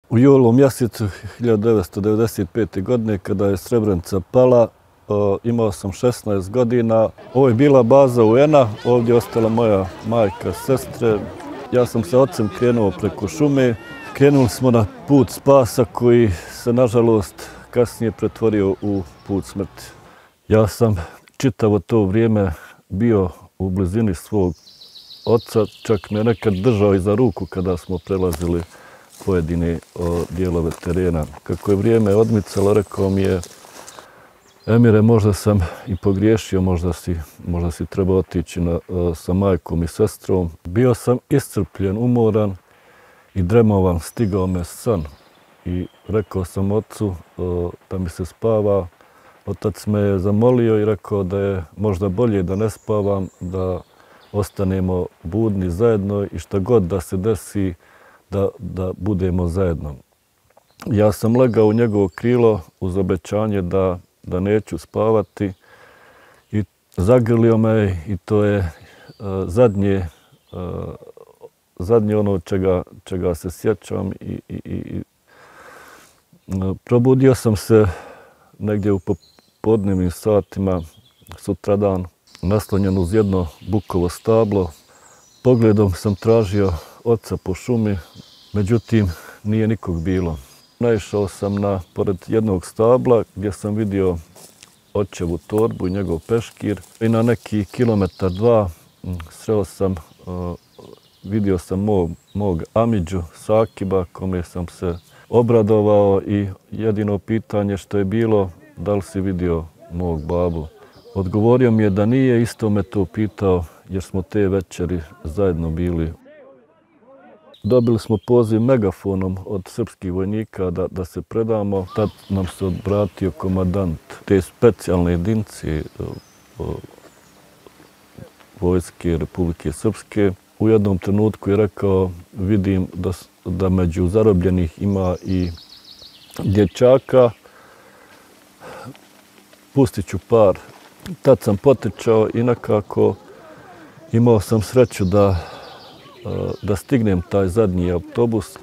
U julu mjesecu 1995. godine, kada je Srebrenica pala, imao sam 16 godina. Ovo je bila baza UN-a, ovdje je ostala moja majka, sestre. Ja sam sa ocem krenuo preko šume. Krenuli smo na put spasa koji se, nažalost, kasnije pretvorio u put smrti. Ja sam čitavo to vrijeme bio u blizini svog oca, čak me nekad držao i za ruku kada smo prelazili pojedine dijelove terena. Kako je vrijeme odmicalo, rekao mi je: Emire, možda sam i pogriješio, možda si trebao otići sa majkom i sestrom. Bio sam iscrpljen, umoran i dremovan, stigao me san. I rekao sam ocu da mi se spava. Otac me je zamolio i rekao da je možda bolje da ne spavam, da ostanemo budni zajedno i šta god da se desi, da budemo zajedno. Ja sam legao u njegovo krilo uz obećanje da neću spavati i zagrlio me i to je zadnje ono čega se sjećam i probudio sam se negdje u popodnevnim satima sutradan, naslonjen uz jedno bukovo stablo. Pogledom sam tražio oca po šumi, međutim nije nikog bilo. Naišao sam pored jednog stabla gdje sam vidio očevu torbu i njegov peškir. I na neki kilometar, dva vidio sam mog Amidžu Sakiba, kome sam se obradovao i jedino pitanje što je bilo: da li si vidio mog babu? Odgovorio mi je da nije, isto me to pitao jer smo te večeri zajedno bili. Dobili smo poziv megafonom od srpskih vojnika da se predamo. Tad nam se obratio komandant te specijalne jedinice vojske Republike Srpske. U jednom trenutku je rekao: vidim da među zarobljenih ima i dječaka, pustit ću par. Tad sam potrčao i nekako imao sam sreću da stignem taj zadnji autobus.